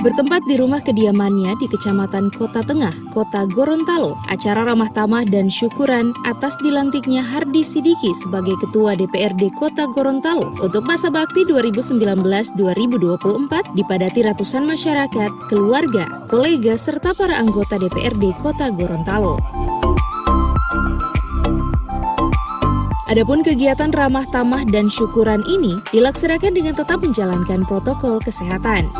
Bertempat di rumah kediamannya di Kecamatan Kota Tengah, Kota Gorontalo, acara ramah tamah dan syukuran atas dilantiknya Hardi Sidiki sebagai Ketua DPRD Kota Gorontalo untuk masa bakti 2019-2024 dipadati ratusan masyarakat, keluarga, kolega, serta para anggota DPRD Kota Gorontalo. Adapun kegiatan ramah tamah dan syukuran ini dilaksanakan dengan tetap menjalankan protokol kesehatan.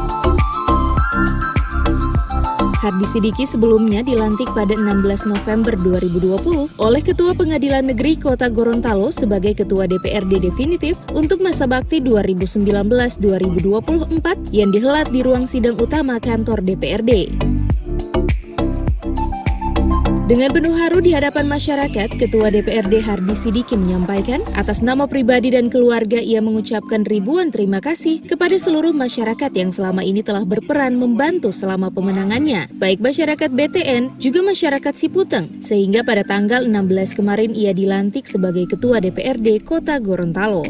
Hardi Sidiki sebelumnya dilantik pada 16 November 2020 oleh Ketua Pengadilan Negeri Kota Gorontalo sebagai Ketua DPRD definitif untuk masa bakti 2019-2024 yang dihelat di ruang sidang utama kantor DPRD. Dengan penuh haru di hadapan masyarakat, Ketua DPRD Hardi Sidiki menyampaikan atas nama pribadi dan keluarga ia mengucapkan ribuan terima kasih kepada seluruh masyarakat yang selama ini telah berperan membantu selama pemenangannya, baik masyarakat BTN juga masyarakat Siputeng, sehingga pada tanggal 16 kemarin ia dilantik sebagai Ketua DPRD Kota Gorontalo.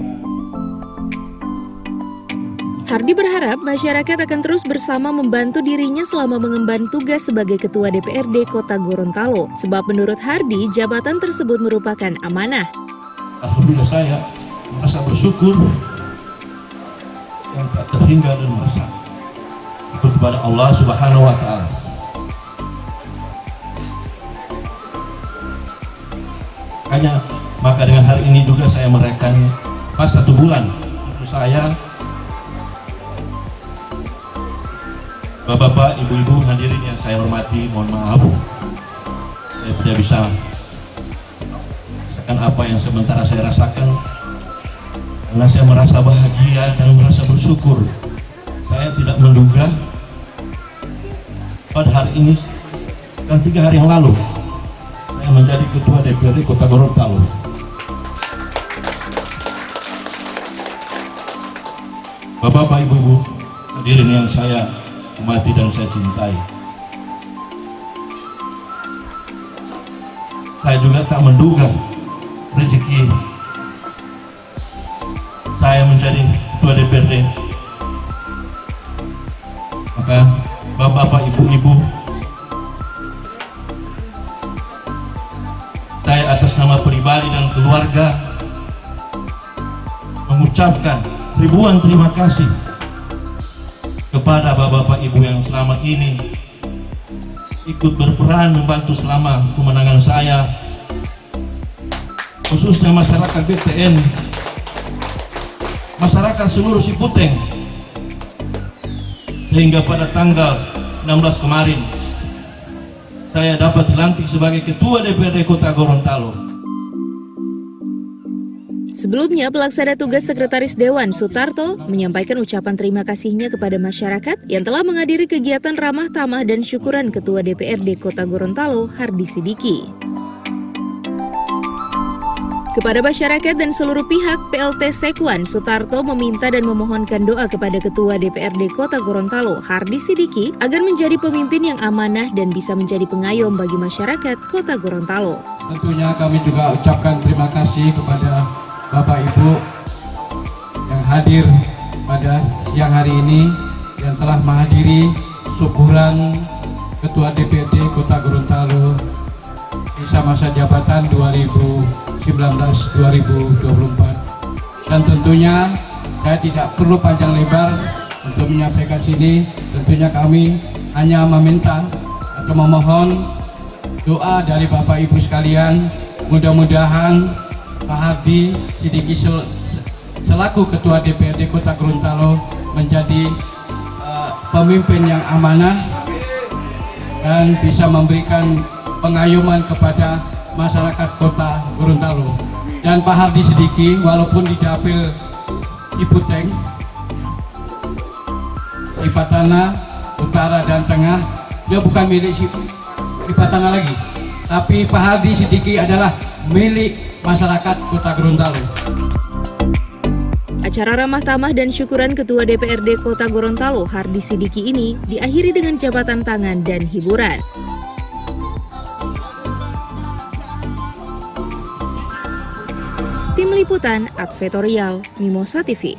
Hardi berharap masyarakat akan terus bersama membantu dirinya selama mengemban tugas sebagai Ketua DPRD Kota Gorontalo, sebab menurut Hardi, jabatan tersebut merupakan amanah. Alhamdulillah saya merasa bersyukur yang tak terhingga dan merasa syukur kepada Allah Subhanahu wa Ta'ala. Maka dengan hal ini juga saya merayakan pas 1 bulan untuk saya. Bapak-bapak, ibu-ibu hadirin yang saya hormati, mohon maaf saya tidak bisa merasakan apa yang sementara saya rasakan karena saya merasa bahagia dan merasa bersyukur. Saya tidak menduga pada hari ini dan 3 hari yang lalu saya menjadi Ketua DPRD Kota Gorontalo. Bapak-bapak, ibu-ibu hadirin yang saya hormati dan saya cintai, saya juga tak menduga rezeki saya menjadi Ketua DPRD. Maka bapak-bapak, ibu-ibu, saya atas nama pribadi dan keluarga mengucapkan ribuan terima kasih kepada bapak-bapak ibu yang selama ini ikut berperan membantu selama kemenangan saya, khususnya masyarakat BTN, masyarakat seluruh Siputeng, sehingga pada tanggal 16 kemarin saya dapat dilantik sebagai Ketua DPRD Kota Gorontalo. Sebelumnya, pelaksana tugas Sekretaris Dewan Sutarto menyampaikan ucapan terima kasihnya kepada masyarakat yang telah menghadiri kegiatan ramah tamah dan syukuran Ketua DPRD Kota Gorontalo, Hardi Sidiki. Kepada masyarakat dan seluruh pihak, PLT Sekwan Sutarto meminta dan memohonkan doa kepada Ketua DPRD Kota Gorontalo, Hardi Sidiki, agar menjadi pemimpin yang amanah dan bisa menjadi pengayom bagi masyarakat Kota Gorontalo. Tentunya kami juga ucapkan terima kasih kepada Bapak Ibu yang hadir pada siang hari ini yang telah menghadiri syukuran Ketua DPRD Kota Gorontalo sisa masa jabatan 2019-2024. Dan tentunya saya tidak perlu panjang lebar untuk menyampaikan sini. Tentunya kami hanya meminta atau memohon doa dari Bapak Ibu sekalian. Mudah-mudahan Pak Hardi Sidiki selaku Ketua DPRD Kota Gorontalo menjadi pemimpin yang amanah dan bisa memberikan pengayoman kepada masyarakat Kota Gorontalo. Dan Pak Hardi Sidiki walaupun di dapil Siputeng, Sipatana, Utara dan Tengah, dia bukan milik Sipatana lagi, tapi Pak Hardi Sidiki adalah milik masyarakat Kota Gorontalo. Acara ramah tamah dan syukuran Ketua DPRD Kota Gorontalo, Hardi Sidiki ini diakhiri dengan jabatan tangan dan hiburan. Tim Liputan Advertorial Mimosa TV.